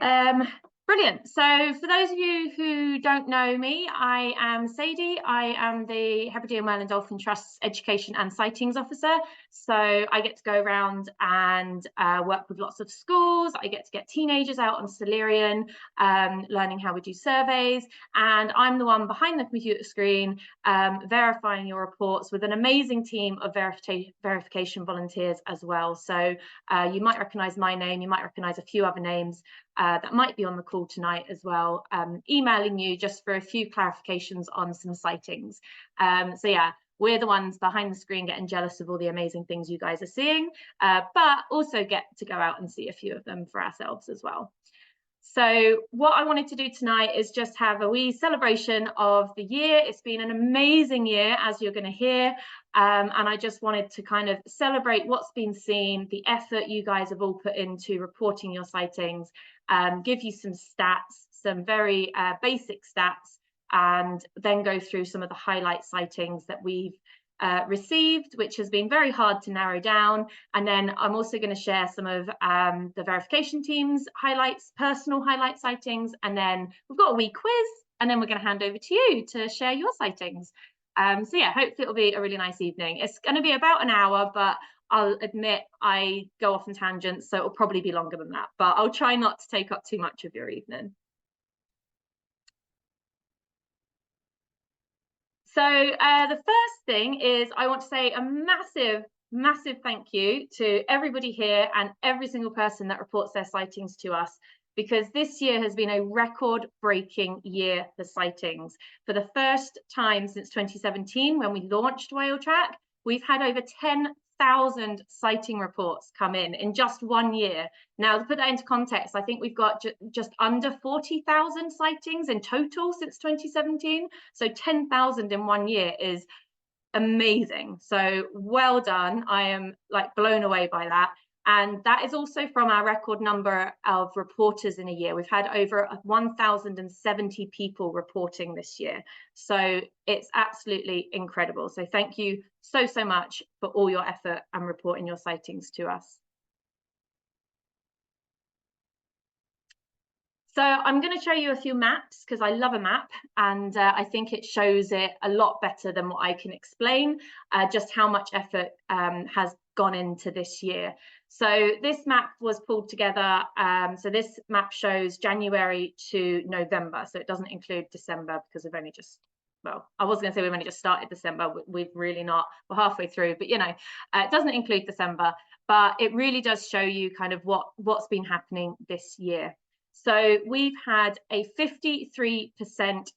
Brilliant. So for those of you who don't know me, I am Sadie. I am the Hebridean Whale and Dolphin Trust's Education and Sightings Officer. So I get to go around and work with lots of schools. I get to get teenagers out on Silurian, learning how we do surveys. And I'm the one behind the computer screen, verifying your reports with an amazing team of verification volunteers as well. So you might recognize my name, you might recognize a few other names that might be on the call tonight as well, emailing you just for a few clarifications on some sightings. So yeah, we're the ones behind the screen getting jealous of all the amazing things you guys are seeing, but also get to go out and see a few of them for ourselves as well. So what I wanted to do tonight is just have a wee celebration of the year. It's been an amazing year, as you're going to hear. And I just wanted to kind of celebrate what's been seen, the effort you guys have all put into reporting your sightings, give you some stats, some very basic stats, and then go through some of the highlight sightings that we've received, which has been very hard to narrow down. And then I'm also going to share some of the verification team's highlights, personal highlight sightings, and then we've got a wee quiz, and then we're going to hand over to you to share your sightings. So yeah, hopefully it'll be a really nice evening. It's going to be about an hour, but I'll admit I go off on tangents, so it'll probably be longer than that, but I'll try not to take up too much of your evening. So the first thing is I want to say a massive thank you to everybody here and every single person that reports their sightings to us, because this year has been a record-breaking year for sightings. For the first time since 2017, when we launched Whale Track, we've had over 10,000 sighting reports come in just 1 year. Now, to put that into context, I think we've got just under 40,000 sightings in total since 2017. So 10,000 in 1 year is amazing. So well done. I am like blown away by that. And that is also from our record number of reporters in a year. We've had over 1,070 people reporting this year. So it's absolutely incredible. So thank you so much for all your effort and reporting your sightings to us. So I'm going to show you a few maps because I love a map, and I think it shows it a lot better than what I can explain, just how much effort has gone into this year. So this map was pulled together. So this map shows January to November. So it doesn't include December because we've only just, well, I was going to say we've only just started December. We've really not. We're halfway through, but you know, it doesn't include December, but it really does show you kind of what's been happening this year. So we've had a 53%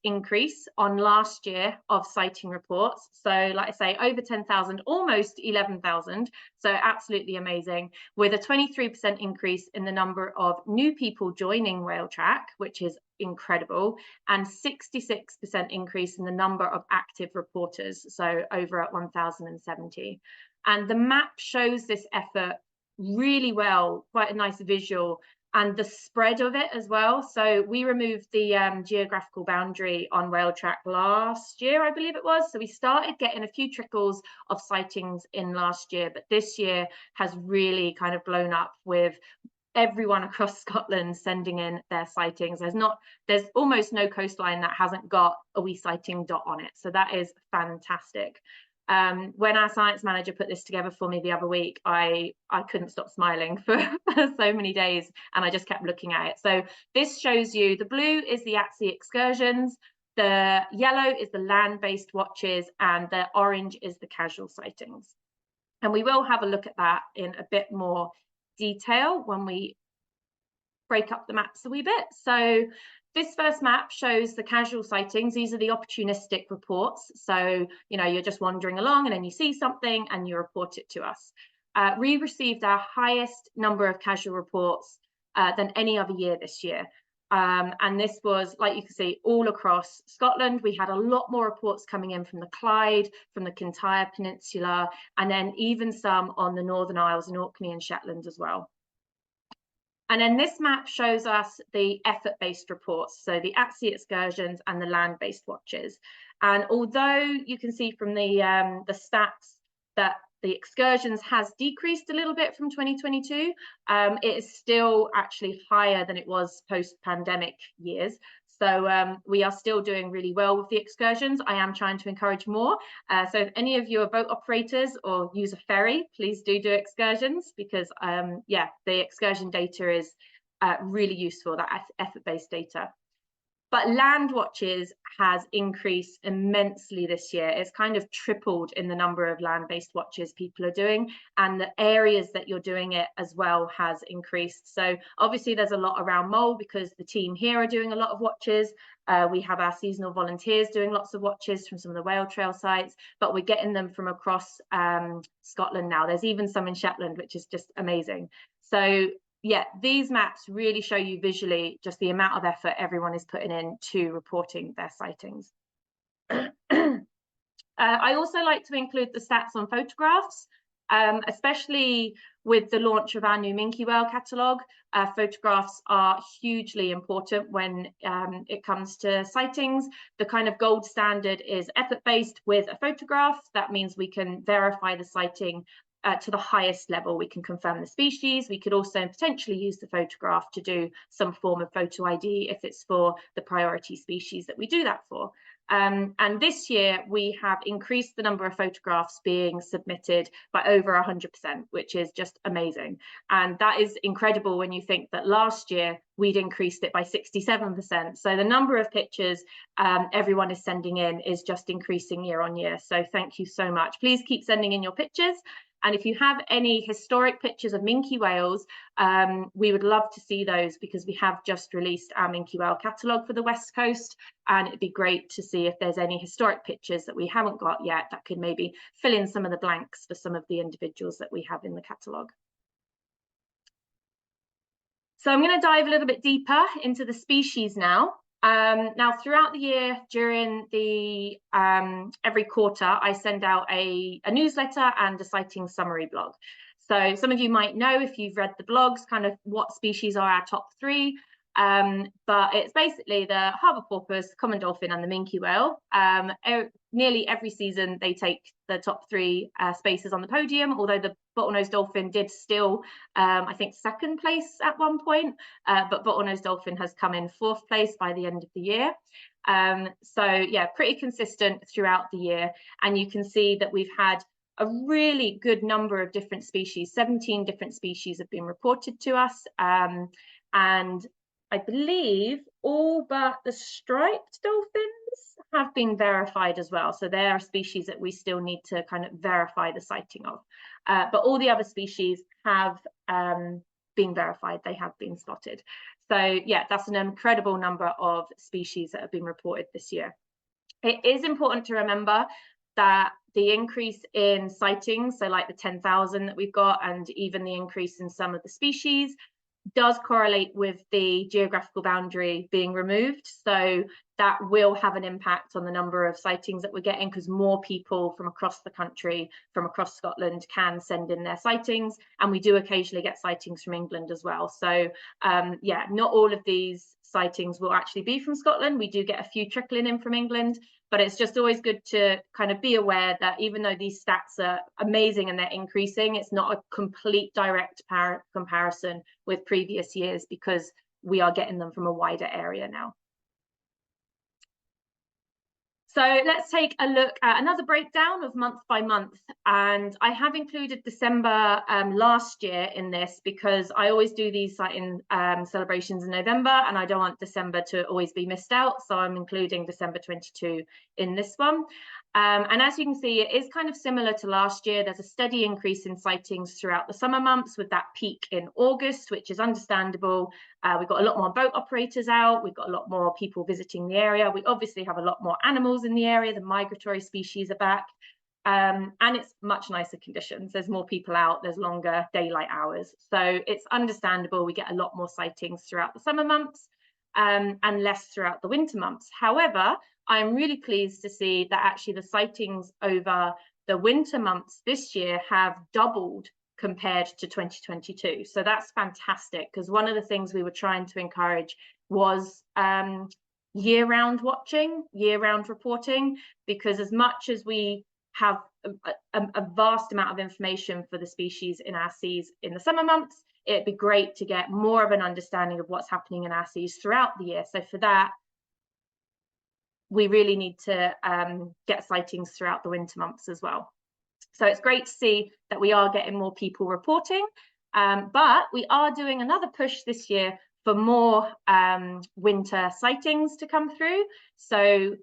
increase on last year of sighting reports. So like I say, over 10,000, almost 11,000. So absolutely amazing, with a 23% increase in the number of new people joining Whale Track, which is incredible, and 66% increase in the number of active reporters. So over at 1,070. And the map shows this effort really well, quite a nice visual, and the spread of it as well. So we removed the geographical boundary on Whale Track last year, I believe it was. So we started getting a few thetrickles of sightings in last year, but this year has really kind of blown up with everyone across Scotland sending in their sightings. There's almost no coastline that hasn't got a wee sighting dot on it. So that is fantastic. When our science manager put this together for me the other week, I couldn't stop smiling for so many days, and I just kept looking at it. So this shows you, the blue is the at-sea excursions, the yellow is the land-based watches, and the orange is the casual sightings. And we will have a look at that in a bit more detail when we break up the maps a wee bit. So this first map shows the casual sightings. These are the opportunistic reports. So, you know, you're just wandering along and then you see something and you report it to us. We received our highest number of casual reports than any other year this year. And this was, like you can see, all across Scotland. We had a lot more reports coming in from the Clyde, from the Kintyre Peninsula, and then even some on the Northern Isles in Orkney and Shetland as well. And then this map shows us the effort-based reports, so the at-sea excursions and the land-based watches. And although you can see from the stats that the excursions has decreased a little bit from 2022. It is still actually higher than it was post-pandemic years. So we are still doing really well with the excursions. I am trying to encourage more. So if any of you are boat operators or use a ferry, please do excursions, because yeah, the excursion data is really useful, that effort-based data. But land watches has increased immensely this year. It's kind of tripled in the number of land-based watches people are doing, and the areas that you're doing it as well has increased. So obviously there's a lot around Mull because the team here are doing a lot of watches. We have our seasonal volunteers doing lots of watches from some of the whale trail sites, but we're getting them from across Scotland now. There's even some in Shetland, which is just amazing. So yeah, these maps really show you visually just the amount of effort everyone is putting in to reporting their sightings. I also like to include the stats on photographs, especially with the launch of our new minke whale catalogue. Photographs are hugely important when it comes to sightings. The kind of gold standard is effort-based with a photograph. That means we can verify the sighting to the highest level. We can confirm the species. We could also potentially use the photograph to do some form of photo ID if it's for the priority species that we do that for. And this year we have increased the number of photographs being submitted by over 100%, which is just amazing. And that is incredible when you think that last year we'd increased it by 67%. So the number of pictures everyone is sending in is just increasing year on year. So thank you so much. Please keep sending in your pictures. And if you have any historic pictures of minke whales, we would love to see those, because we have just released our minke whale catalogue for the West Coast, and it'd be great to see if there's any historic pictures that we haven't got yet that could maybe fill in some of the blanks for some of the individuals that we have in the catalogue. So I'm going to dive a little bit deeper into the species now. Now, throughout the year, during the every quarter, I send out a newsletter and a sighting summary blog. So some of you might know, if you've read the blogs, kind of what species are our top 3. But it's basically the harbour porpoise, common dolphin, and the minke whale. Nearly every season they take the top 3 spaces on the podium, although the bottlenose dolphin did still, I think, 2nd place at one point, but bottlenose dolphin has come in 4th place by the end of the year. So yeah, pretty consistent throughout the year, and you can see that we've had a really good number of different species. 17 different species have been reported to us, and I believe all but the striped dolphins have been verified as well. So they are species that we still need to kind of verify the sighting of. But all the other species have been verified. They have been spotted. So yeah, that's an incredible number of species that have been reported this year. It is important to remember that the increase in sightings, so like the 10,000 that we've got, and even the increase in some of the species, does correlate with the geographical boundary being removed. So that will have an impact on the number of sightings that we're getting, because more people from across the country, from across Scotland, can send in their sightings, and we do occasionally get sightings from England as well. So yeah, not all of these sightings will actually be from Scotland. We do get a few trickling in from England, but it's just always good to kind of be aware that even though these stats are amazing and they're increasing, it's not a complete direct comparison with previous years, because we are getting them from a wider area now. So let's take a look at another breakdown of month by month. And I have included December last year in this, because I always do these sighting celebrations in November, and I don't want December to always be missed out. So I'm including December 22 in this one. And as you can see, it is kind of similar to last year. There's a steady increase in sightings throughout the summer months, with that peak in August, which is understandable. We've got a lot more boat operators out. We've got a lot more people visiting the area. We obviously have a lot more animals in the area. The migratory species are back. And it's much nicer conditions. There's more people out. There's longer daylight hours. So it's understandable we get a lot more sightings throughout the summer months, and less throughout the winter months. However, I'm really pleased to see that actually the sightings over the winter months this year have doubled compared to 2022. So that's fantastic, because one of the things we were trying to encourage was year-round watching, year-round reporting, because as much as we have a vast amount of information for the species in our seas in the summer months, it'd be great to get more of an understanding of what's happening in our seas throughout the year. So for that, we really need to get sightings throughout the winter months as well. So it's great to see that we are getting more people reporting, but we are doing another push this year for more winter sightings to come through. So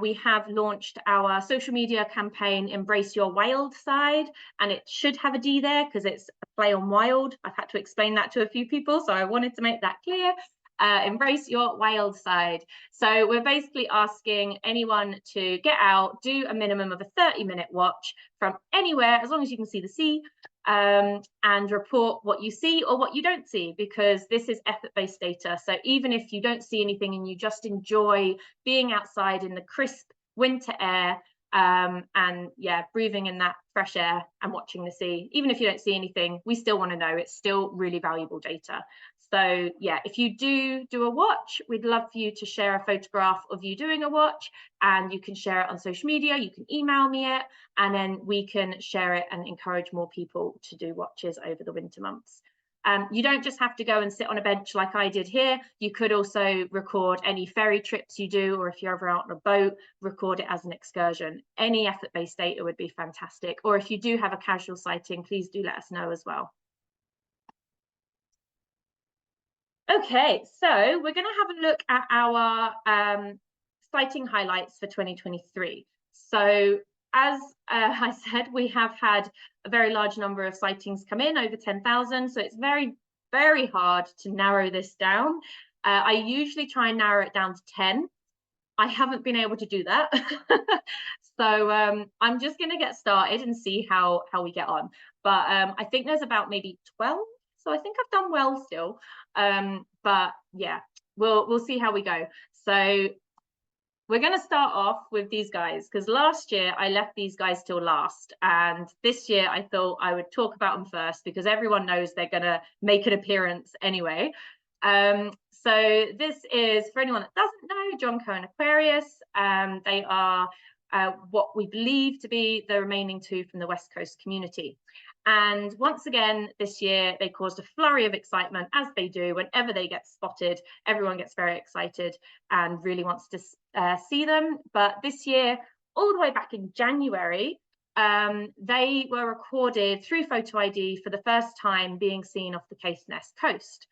we have launched our social media campaign, Embrace Your Wild Side, and it should have a D there because it's a play on wild. I've had to explain that to a few people, so I wanted to make that clear. Embrace your wild side. So we're basically asking anyone to get out, do a minimum of a 30-minute watch from anywhere, as long as you can see the sea, and report what you see or what you don't see, because this is effort-based data. So even if you don't see anything and you just enjoy being outside in the crisp winter air, and yeah, breathing in that fresh air and watching the sea, even if you don't see anything, we still want to know. It's still really valuable data. So yeah, if you do a watch, we'd love for you to share a photograph of you doing a watch, and you can share it on social media, you can email me it, and then we can share it and encourage more people to do watches over the winter months. You don't just have to go and sit on a bench like I did here. You could also record any ferry trips you do, or if you're ever out on a boat, record it as an excursion. Any effort-based data would be fantastic. Or if you do have a casual sighting, please do let us know as well. Okay, so we're going to have a look at our sighting highlights for 2023. So as I said, we have had a very large number of sightings come in, over 10,000. So it's very, very hard to narrow this down. I usually try and narrow it down to 10. I haven't been able to do that. So I'm just going to get started and see how we get on. But I think there's about maybe 12. So I think I've done well still. But yeah, we'll see how we go. So we're going to start off with these guys, because last year I left these guys till last, and this year I thought I would talk about them first because everyone knows they're going to make an appearance anyway. So this is, for anyone that doesn't know, John Cohen Aquarius. They are what we believe to be the remaining two from the West Coast community. And once again, this year, they caused a flurry of excitement, as they do. Whenever they get spotted, everyone gets very excited and really wants to see them. But this year, all the way back in January, they were recorded through photo ID for the first time being seen off the Caithness coast.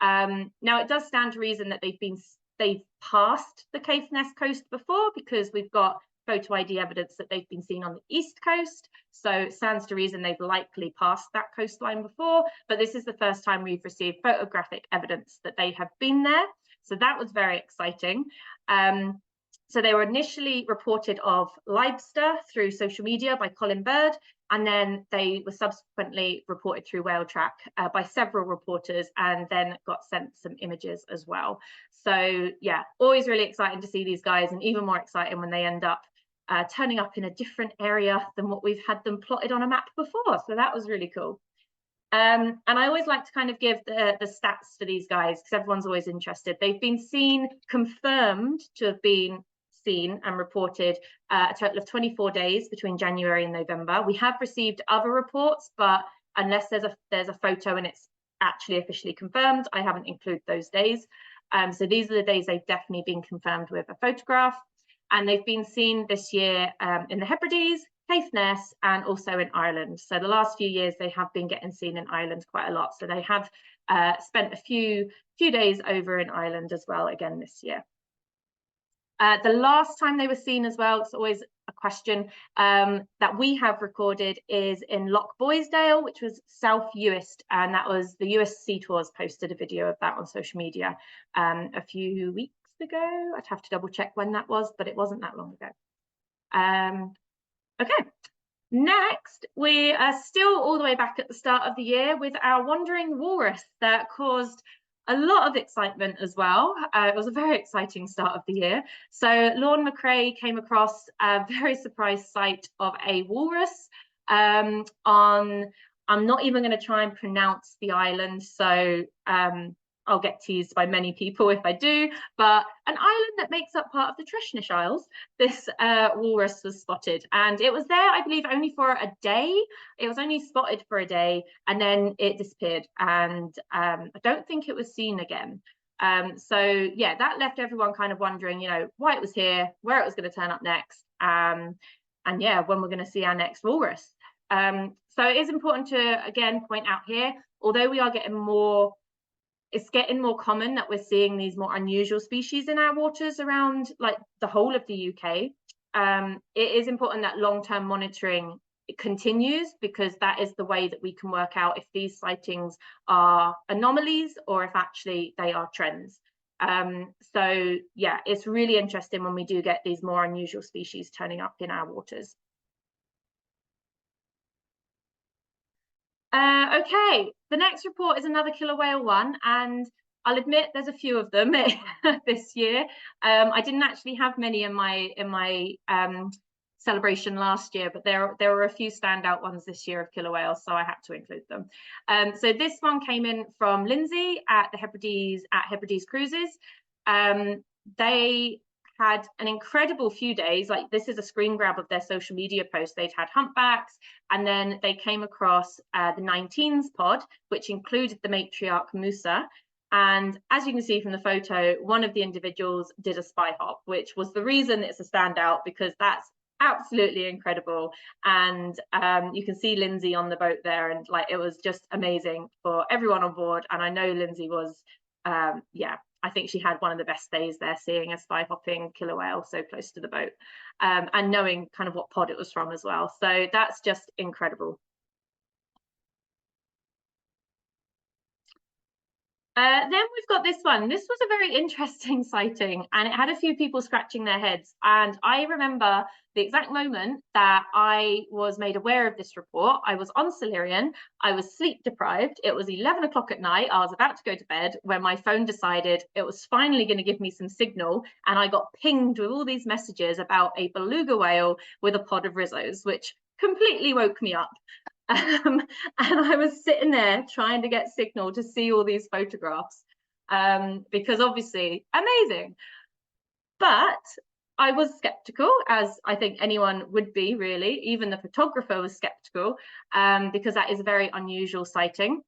Now, it does stand to reason that they've passed the Caithness coast before, because we've got photo ID evidence that they've been seen on the east coast. So it stands to reason they've likely passed that coastline before, but this is the first time we've received photographic evidence that they have been there. So that was very exciting. So they were initially reported of Libster through social media by Colin Bird, and then they were subsequently reported through Whale Track by several reporters, and then got sent some images as well. So yeah, always really exciting to see these guys, and even more exciting when they end up turning up in a different area than what we've had them plotted on a map before. So that was really cool. And I always like to kind of give the stats for these guys, because everyone's always interested. They've been seen, confirmed to have been seen and reported a total of 24 days between January and November. We have received other reports, but unless there's a photo and it's actually officially confirmed, I haven't included those days. So these are the days they've definitely been confirmed with a photograph. And they've been seen this year in the Hebrides, Caithness, and also in Ireland. So the last few years they have been getting seen in Ireland quite a lot. So they have spent a few days over in Ireland as well again this year. The last time they were seen as well, it's always a question that we have recorded, is in Loch Boisdale, which was South Uist, and that was the US Sea Tours posted a video of that on social media a few weeks ago. I'd have to double check when that was, but it wasn't that long ago. Okay, next we are still all the way back at the start of the year with our wandering walrus that caused a lot of excitement as well. It was a very exciting start of the year. So Lorne McRae came across a very surprise sight of a walrus on, I'm not even going to try and pronounce the island, so I'll get teased by many people if I do, but an island that makes up part of the Treshnish Isles, this walrus was spotted, and it was there, I believe, only for a day. It was only spotted for a day, and then it disappeared, and I don't think it was seen again. So yeah, that left everyone kind of wondering, you know, why it was here, where it was going to turn up next, and yeah, when we're going to see our next walrus. So it is important to again point out here, although we are getting more, it's getting more common that we're seeing these more unusual species in our waters around like the whole of the UK. It is important that long-term monitoring continues, because that is the way that we can work out if these sightings are anomalies or if actually they are trends. So yeah, it's really interesting when we do get these more unusual species turning up in our waters. Okay, the next report is another killer whale one, and I'll admit there's a few of them this year. I didn't actually have many in my celebration last year, but there were a few standout ones this year of killer whales, so I had to include them. So this one came in from Lindsay at the Hebrides Cruises. They had an incredible few days. Like, this is a screen grab of their social media post. They'd had humpbacks, and then they came across the 19s pod, which included the matriarch Musa. And as you can see from the photo, one of the individuals did a spy hop, which was the reason it's a standout, because that's absolutely incredible. And you can see Lindsay on the boat there, and like, it was just amazing for everyone on board. And I know Lindsay was yeah, I think she had one of the best days there, seeing a spy hopping killer whale so close to the boat, and knowing kind of what pod it was from as well. So that's just incredible. Then we've got this one. This was a very interesting sighting, and it had a few people scratching their heads. And I remember the exact moment that I was made aware of this report. I was on Silurian, I was sleep deprived. It was 11 o'clock at night. I was about to go to bed when my phone decided it was finally going to give me some signal. And I got pinged with all these messages about a beluga whale with a pod of Rizzos, which completely woke me up. And I was sitting there trying to get signal to see all these photographs, because obviously amazing. But I was skeptical, as I think anyone would be, really. Even the photographer was skeptical, because that is a very unusual sighting.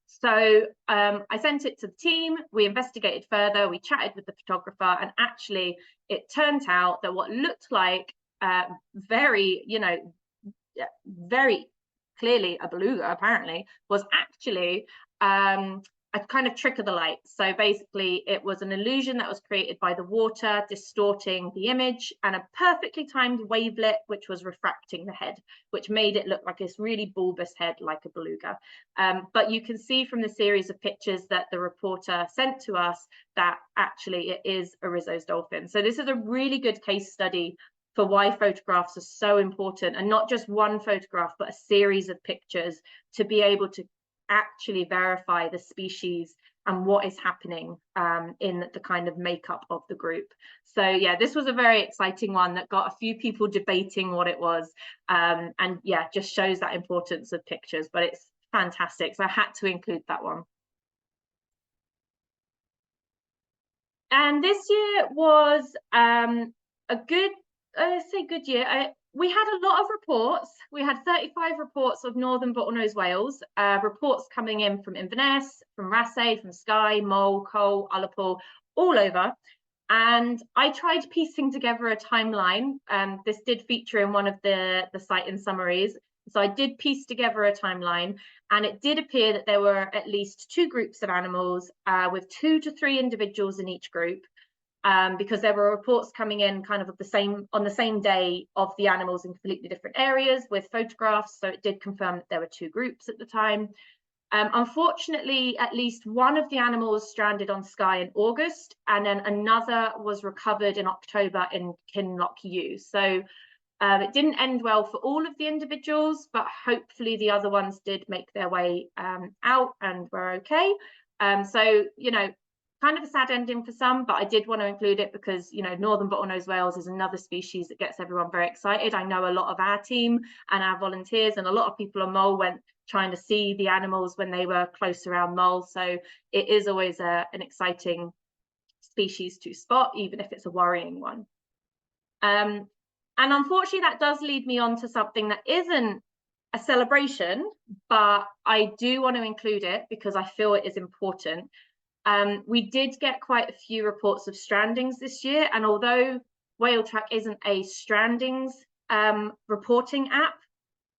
So I sent it to the team, we investigated further, we chatted with the photographer, and actually it turned out that what looked like very, you know, very clearly a beluga, apparently, was actually a kind of trick of the light. So basically, it was an illusion that was created by the water distorting the image, and a perfectly timed wavelet which was refracting the head, which made it look like this really bulbous head like a beluga. But you can see from the series of pictures that the reporter sent to us that actually it is a Risso's dolphin. So this is a really good case study for why photographs are so important, and not just one photograph, but a series of pictures, to be able to actually verify the species and what is happening in the kind of makeup of the group. So yeah, this was a very exciting one that got a few people debating what it was, and yeah, just shows that importance of pictures. But it's fantastic, so I had to include that one. And this year was a good, say good year. We had a lot of reports. We had 35 reports of northern bottlenose whales, reports coming in from Inverness, from Raasay, from Skye, Mull, Cole, Ullapool, all over. And I tried piecing together a timeline. This did feature in one of the sighting summaries. So I did piece together a timeline, and it did appear that there were at least 2 groups of animals, with 2 to 3 individuals in each group. Because there were reports coming in kind of on the same day of the animals in completely different areas with photographs. So it did confirm that there were 2 groups at the time. Unfortunately, at least one of the animals stranded on Skye in August, and then another was recovered in October in Kinloch U. So it didn't end well for all of the individuals, but hopefully the other ones did make their way out and were okay. So, you know, kind of a sad ending for some, but I did want to include it because, you know, northern bottlenose whales is another species that gets everyone very excited. I know a lot of our team and our volunteers and a lot of people on Mull went trying to see the animals when they were close around Mull. So it is always an exciting species to spot, even if it's a worrying one. And unfortunately, that does lead me on to something that isn't a celebration, but I do want to include it because I feel it is important. We did get quite a few reports of strandings this year, and although Whale Track isn't a strandings reporting app,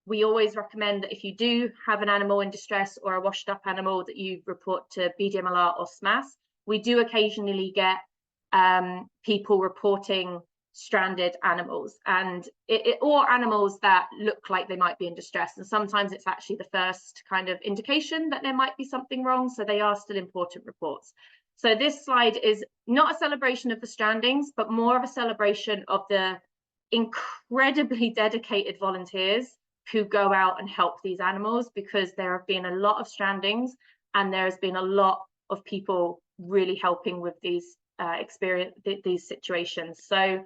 we always recommend that if you do have an animal in distress or a washed up animal, that you report to BDMLR or SMAS. We do occasionally get people reporting stranded animals, and or animals that look like they might be in distress, and sometimes it's actually the first kind of indication that there might be something wrong, so they are still important reports. So this slide is not a celebration of the strandings, but more of a celebration of the incredibly dedicated volunteers who go out and help these animals, because there have been a lot of strandings and there has been a lot of people really helping with these these situations. So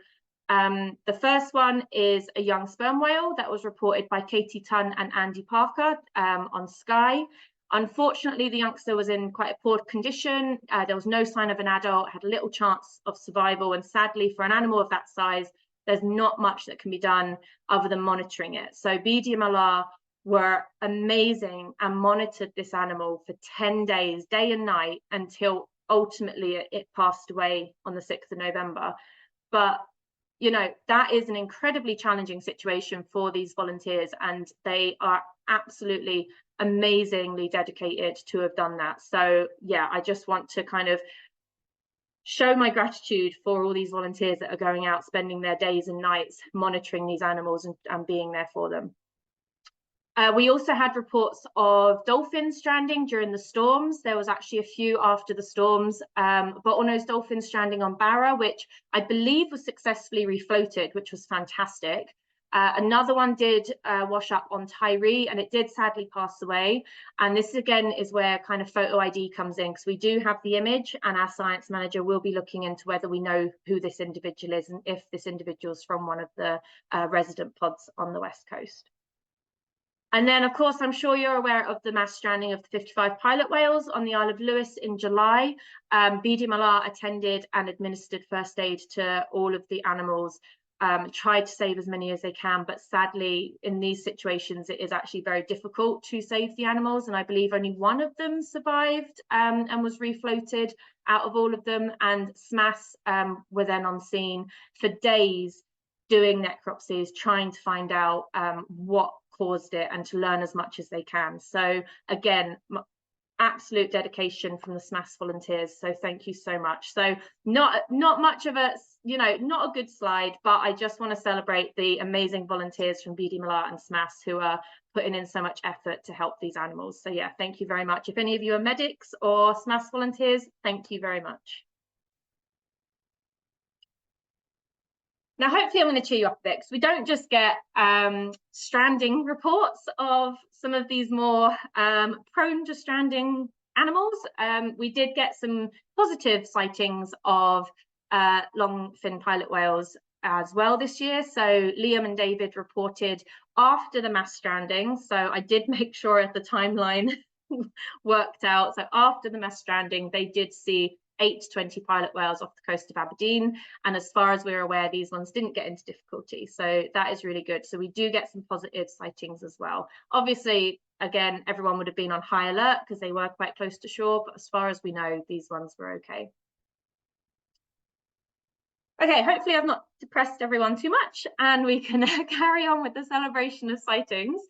the first one is a young sperm whale that was reported by Katie Tunn and Andy Parker on Sky. Unfortunately, the youngster was in quite a poor condition. There was no sign of an adult, had little chance of survival, and sadly for an animal of that size, there's not much that can be done other than monitoring it. So BDMLR were amazing and monitored this animal for 10 days, day and night, until ultimately it passed away on the 6th of November. But you know, that is an incredibly challenging situation for these volunteers, and they are absolutely amazingly dedicated to have done that. So yeah, I just want to kind of show my gratitude for all these volunteers that are going out, spending their days and nights monitoring these animals and being there for them. We also had reports of dolphins stranding during the storms. There was actually a few after the storms, bottlenose dolphins stranding on Barra, which I believe was successfully refloated, which was fantastic. Another one did wash up on Tyree, and it did sadly pass away. And this again is where kind of photo ID comes in, because we do have the image, and our science manager will be looking into whether we know who this individual is and if this individual is from one of the resident pods on the West Coast. And then, of course, I'm sure you're aware of the mass stranding of the 55 pilot whales on the Isle of Lewis in July. BDMLR attended and administered first aid to all of the animals, tried to save as many as they can, but sadly, in these situations, it is actually very difficult to save the animals. And I believe only one of them survived and was refloated out of all of them. And SMAS were then on scene for days doing necropsies, trying to find out what caused it and to learn as much as they can. So again, absolute dedication from the SMAS volunteers. So thank you so much. So not much of a, you know, not a good slide, but I just want to celebrate the amazing volunteers from BDMLR and SMAS who are putting in so much effort to help these animals. So yeah, thank you very much. If any of you are medics or SMAS volunteers, thank you very much. Now, hopefully I'm going to cheer you up a bit, because we don't just get stranding reports of some of these more prone to stranding animals. We did get some positive sightings of long-fin pilot whales as well this year. So Liam and David reported after the mass stranding. So I did make sure the timeline worked out. So after the mass stranding, they did see 8 to 20 pilot whales off the coast of Aberdeen, and as far as we're aware, these ones didn't get into difficulty, so that is really good. So we do get some positive sightings as well. Obviously, again, everyone would have been on high alert because they were quite close to shore, but as far as we know, these ones were okay. Okay, hopefully I've not depressed everyone too much, and we can carry on with the celebration of sightings.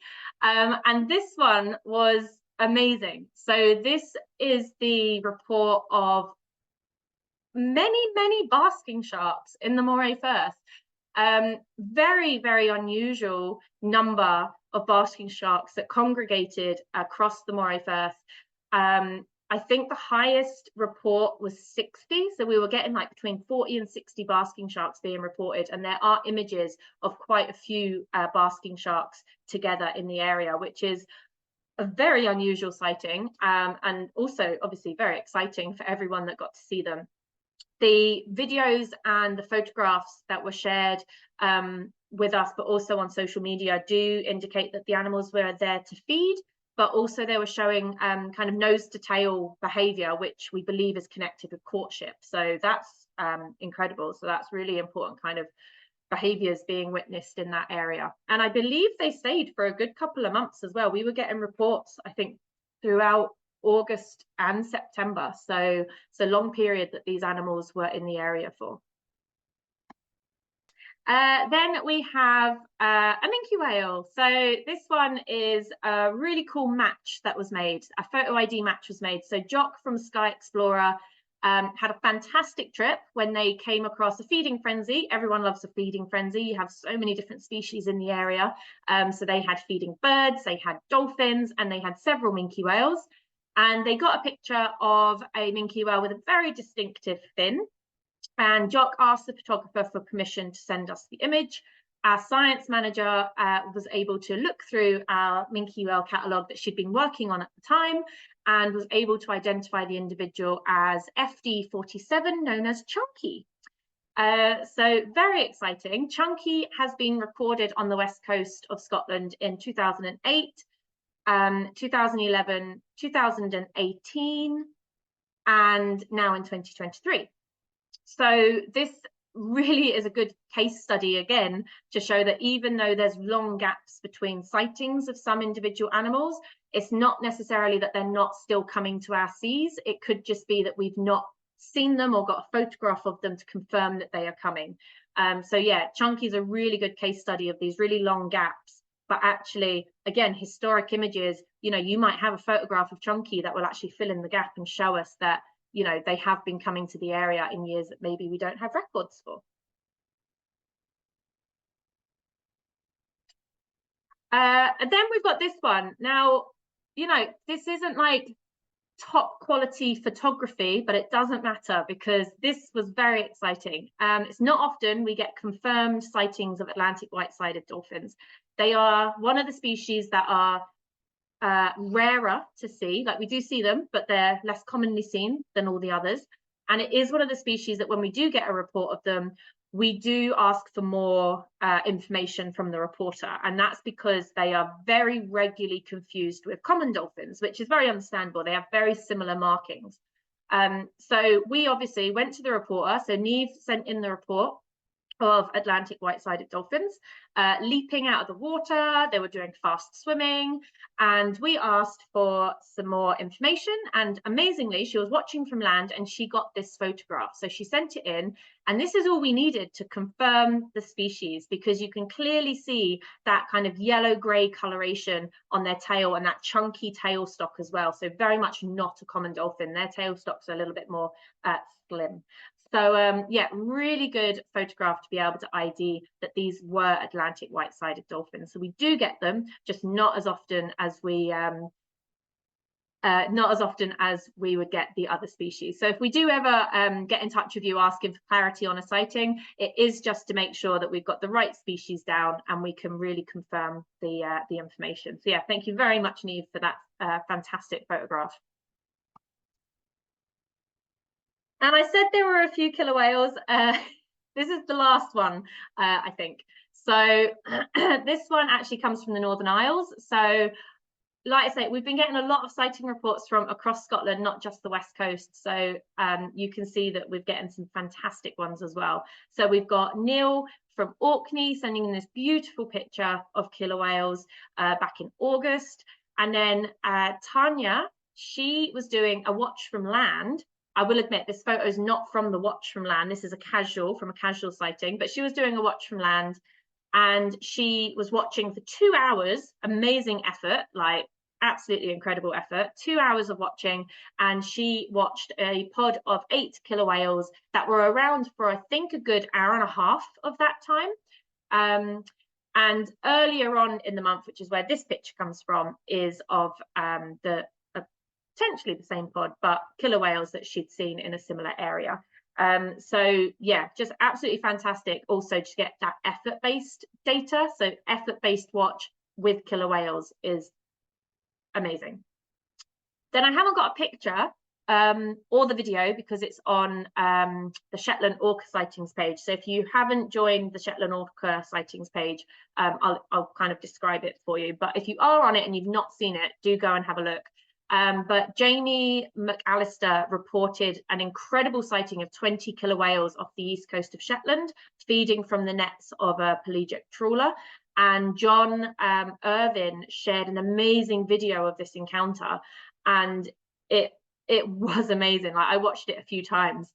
And this one was amazing. So this is the report of many basking sharks in the Moray Firth. Very, very unusual number of basking sharks that congregated across the Moray Firth. I think the highest report was 60, so we were getting like between 40 and 60 basking sharks being reported, and there are images of quite a few basking sharks together in the area, which is a very unusual sighting, and also obviously very exciting for everyone that got to see them. The videos and the photographs that were shared with us, but also on social media, do indicate that the animals were there to feed, but also they were showing kind of nose to tail behavior, which we believe is connected with courtship. So that's incredible. So that's really important kind of behaviors being witnessed in that area. And I believe they stayed for a good couple of months as well. We were getting reports, I think, throughout August and September. So it's a long period that these animals were in the area for. Then we have a minke whale. So this one is a really cool match that was made. A photo ID match was made. So Jock from Sky Explorer had a fantastic trip when they came across a feeding frenzy. Everyone loves a feeding frenzy. You have so many different species in the area. So they had feeding birds, they had dolphins, and they had several minke whales. And they got a picture of a minke whale with a very distinctive fin. And Jock asked the photographer for permission to send us the image. Our science manager was able to look through our minke whale catalogue that she'd been working on at the time, and was able to identify the individual as FD47, known as Chunky. So very exciting. Chunky has been recorded on the west coast of Scotland in 2008, 2011, 2018, and now in 2023. So this really is a good case study again to show that even though there's long gaps between sightings of some individual animals, it's not necessarily that they're not still coming to our seas. It could just be that we've not seen them or got a photograph of them to confirm that they are coming. So yeah, Chunky is a really good case study of these really long gaps, but actually, again, historic images, you know, you might have a photograph of Chunky that will actually fill in the gap and show us that, you know, they have been coming to the area in years that maybe we don't have records for. And then we've got this one. Now, you know, this isn't like top quality photography, but it doesn't matter because this was very exciting. It's not often we get confirmed sightings of Atlantic white-sided dolphins. They are one of the species that are rarer to see. Like, we do see them, but they're less commonly seen than all the others. And it is one of the species that when we do get a report of them, we do ask for more information from the reporter. And that's because they are very regularly confused with common dolphins, which is very understandable. They have very similar markings. So we obviously went to the reporter. So Neve sent in the report of Atlantic white-sided dolphins, leaping out of the water. They were doing fast swimming, and we asked for some more information. And amazingly, she was watching from land and she got this photograph. So she sent it in, and this is all we needed to confirm the species, because you can clearly see that kind of yellow-grey coloration on their tail and that chunky tail stock as well. So very much not a common dolphin. Their tail stocks are a little bit more slim. So yeah, really good photograph to be able to ID that these were Atlantic white-sided dolphins. So we do get them, just not as often as we would get the other species. So if we do ever get in touch with you asking for clarity on a sighting, it is just to make sure that we've got the right species down and we can really confirm the information. So yeah, thank you very much, Neve, for that fantastic photograph. And I said there were a few killer whales. This is the last one, I think. So this one actually comes from the Northern Isles. So like I say, we've been getting a lot of sighting reports from across Scotland, not just the West Coast. So you can see that we're getting some fantastic ones as well. So we've got Neil from Orkney sending in this beautiful picture of killer whales back in August. And then Tanya, she was doing a watch from land. I will admit this photo is not from the watch from land. This is a casual sighting, but she was doing a watch from land and she was watching for 2 hours. Amazing effort, like absolutely incredible effort. 2 hours of watching, and she watched a pod of 8 killer whales that were around for, I think, a good hour and a half of that time. And earlier on in the month, which is where this picture comes from, is of potentially the same pod, but killer whales that she'd seen in a similar area. So yeah, just absolutely fantastic also to get that effort-based data. So effort-based watch with killer whales is amazing. Then I haven't got a picture or the video because it's on the Shetland Orca sightings page. So if you haven't joined the Shetland Orca sightings page, I'll kind of describe it for you. But if you are on it and you've not seen it, do go and have a look. But Jamie McAllister reported an incredible sighting of 20 killer whales off the east coast of Shetland, feeding from the nets of a pelagic trawler. And John Irvin shared an amazing video of this encounter, and it was amazing. Like, I watched it a few times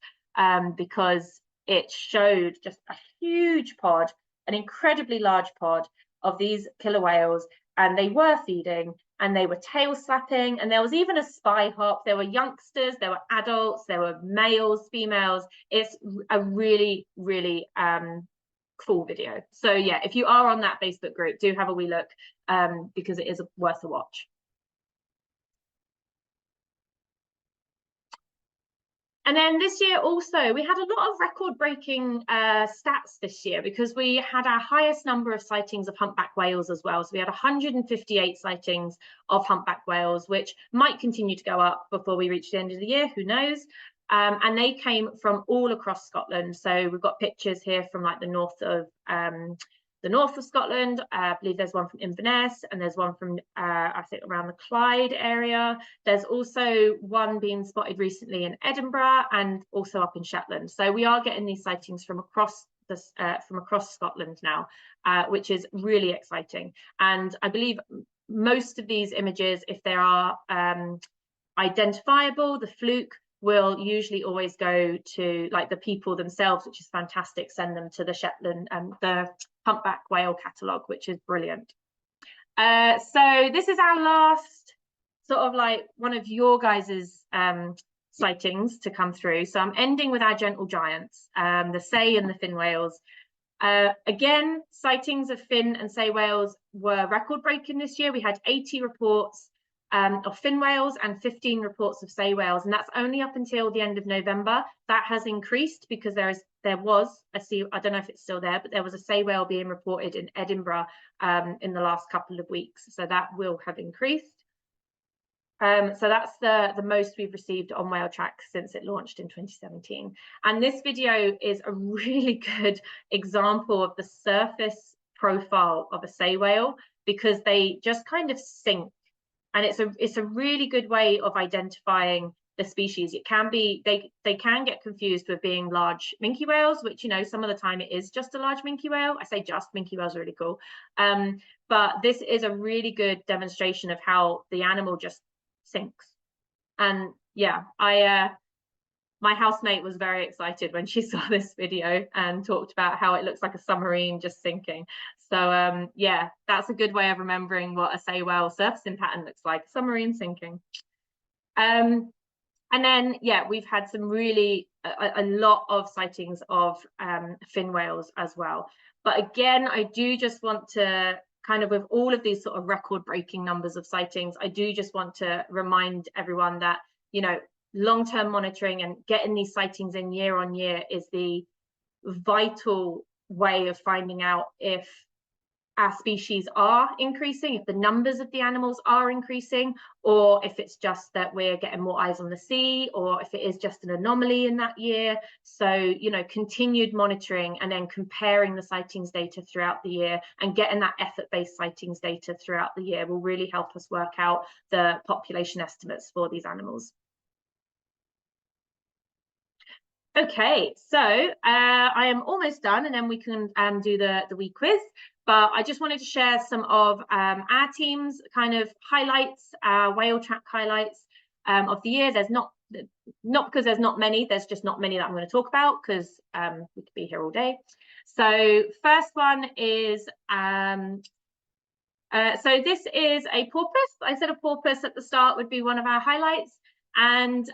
because it showed just a huge pod, an incredibly large pod of these killer whales, and they were feeding and they were tail slapping, and there was even a spy hop. There were youngsters, there were adults, there were males, females. It's a really, really cool video. So yeah, if you are on that Facebook group, do have a wee look because it is worth a watch. And then this year also, we had a lot of record-breaking stats this year because we had our highest number of sightings of humpback whales as well. So we had 158 sightings of humpback whales, which might continue to go up before we reach the end of the year, who knows? And they came from all across Scotland. So we've got pictures here from like the north of Scotland. I believe there's one from Inverness, and there's one from I think around the Clyde area. There's also one being spotted recently in Edinburgh and also up in Shetland. So we are getting these sightings from across Scotland now, which is really exciting. And I believe most of these images, if they are identifiable, the fluke will usually always go to like the people themselves, which is fantastic. Send them to the Shetland and the humpback whale catalogue, which is brilliant. So this is our last sort of like one of your guys's sightings to come through. So I'm ending with our gentle giants, the sei and the fin whales. Again, sightings of fin and sei whales were record-breaking this year. We had 80 reports of fin whales and 15 reports of sei whales, and that's only up until the end of November. That has increased because there was a sei, I don't know if it's still there, but there was a sei whale being reported in Edinburgh in the last couple of weeks, so that will have increased. So that's the most we've received on Whale Track since it launched in 2017. And this video is a really good example of the surface profile of a sei whale, because they just kind of sink. And it's a really good way of identifying the species. It can be, they can get confused with being large minke whales, which, you know, some of the time it is just a large minke whale. I say just, minke whales are really cool. But this is a really good demonstration of how the animal just sinks. And yeah, my housemate was very excited when she saw this video and talked about how it looks like a submarine just sinking. So yeah, that's a good way of remembering what a sei whale surfacing pattern looks like, submarine sinking. And then, yeah, we've had some really, a lot of sightings of fin whales as well. But again, I do just want to kind of, with all of these sort of record-breaking numbers of sightings, I do just want to remind everyone that, you know, long-term monitoring and getting these sightings in year on year is the vital way of finding out if our species are increasing, if the numbers of the animals are increasing, or if it's just that we're getting more eyes on the sea, or if it is just an anomaly in that year. So, you know, continued monitoring and then comparing the sightings data throughout the year and getting that effort-based sightings data throughout the year will really help us work out the population estimates for these animals. Okay, so I am almost done, and then we can do the wee quiz. But I just wanted to share some of our team's kind of highlights, Whale Track highlights of the year. There's not because there's not many, there's just not many that I'm going to talk about, because we could be here all day. So first one is, so this is a porpoise. I said a porpoise at the start would be one of our highlights. And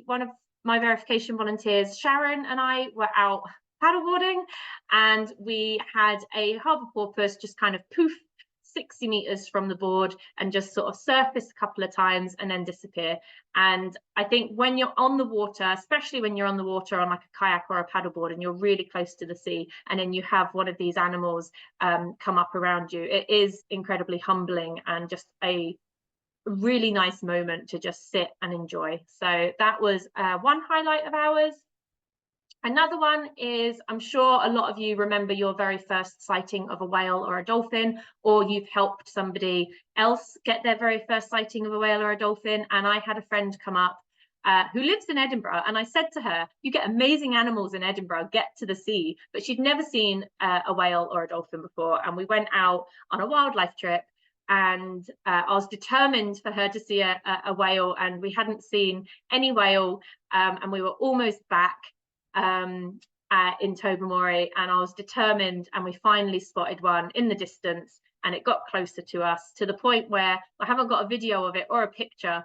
one of my verification volunteers, Sharon, and I were out paddleboarding, and we had a harbour porpoise just kind of poof 60 meters from the board and just sort of surface a couple of times and then disappear. And I think when you're on the water, especially when you're on the water on like a kayak or a paddleboard and you're really close to the sea, and then you have one of these animals come up around you, it is incredibly humbling and just a really nice moment to just sit and enjoy. So that was one highlight of ours. Another one is, I'm sure a lot of you remember your very first sighting of a whale or a dolphin, or you've helped somebody else get their very first sighting of a whale or a dolphin. And I had a friend come up who lives in Edinburgh, and I said to her, you get amazing animals in Edinburgh, get to the sea. But she'd never seen a whale or a dolphin before. And we went out on a wildlife trip, and I was determined for her to see a whale, and we hadn't seen any whale, and we were almost back in Tobermory, and I was determined, and we finally spotted one in the distance, and it got closer to us, to the point where I haven't got a video of it or a picture,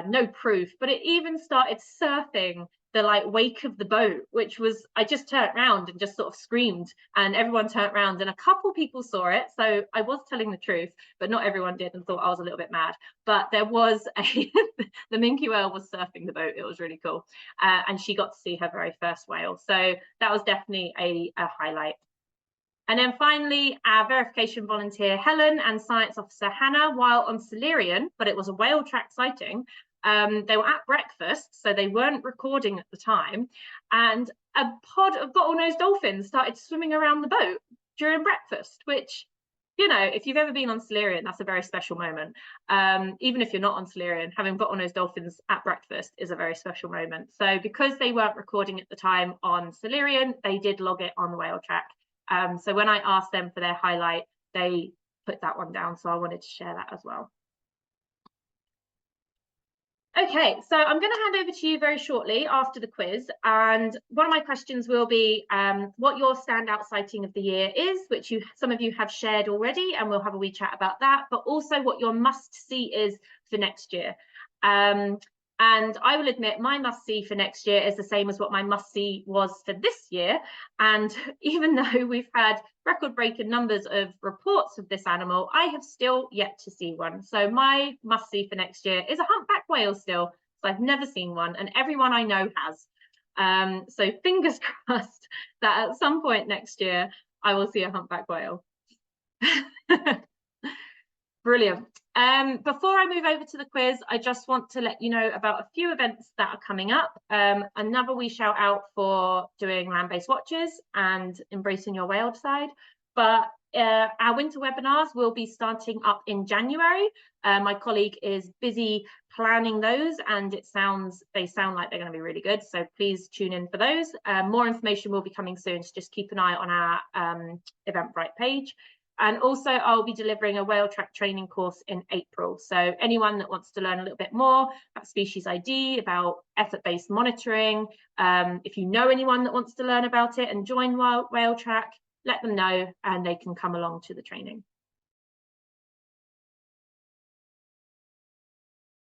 no proof, but it even started surfing the like wake of the boat, which was, I just turned around and just sort of screamed, and everyone turned around, and a couple people saw it, so I was telling the truth, but not everyone did and thought I was a little bit mad. But there was the minke whale was surfing the boat. It was really cool, and she got to see her very first whale, so that was definitely a highlight. And then finally, our verification volunteer Helen and science officer Hannah, while on Silurian, but it was a whale track sighting, they were at breakfast, so they weren't recording at the time, and a pod of bottlenose dolphins started swimming around the boat during breakfast, which, you know, if you've ever been on Silurian, that's a very special moment. Even if you're not on Silurian, having bottlenose dolphins at breakfast is a very special moment. So because they weren't recording at the time on Silurian, they did log it on the whale track. So when I asked them for their highlight, they put that one down, so I wanted to share that as well. Okay, so I'm going to hand over to you very shortly after the quiz, and one of my questions will be what your standout sighting of the year is, which some of you have shared already, and we'll have a wee chat about that, but also what your must-see is for next year. And I will admit my must-see for next year is the same as what my must-see was for this year. And even though we've had record-breaking numbers of reports of this animal, I have still yet to see one. So my must-see for next year is a humpback whale still. So I've never seen one, and everyone I know has. So fingers crossed that at some point next year, I will see a humpback whale. Brilliant. Before I move over to the quiz, I just want to let you know about a few events that are coming up. Another wee shout out for doing land-based watches and embracing your whale side. But our winter webinars will be starting up in January. My colleague is busy planning those, and they sound like they're going to be really good. So please tune in for those. More information will be coming soon, so just keep an eye on our Eventbrite page. And also I'll be delivering a whale track training course in April. So anyone that wants to learn a little bit more about species ID, about effort-based monitoring, if you know anyone that wants to learn about it and join whale track, let them know and they can come along to the training.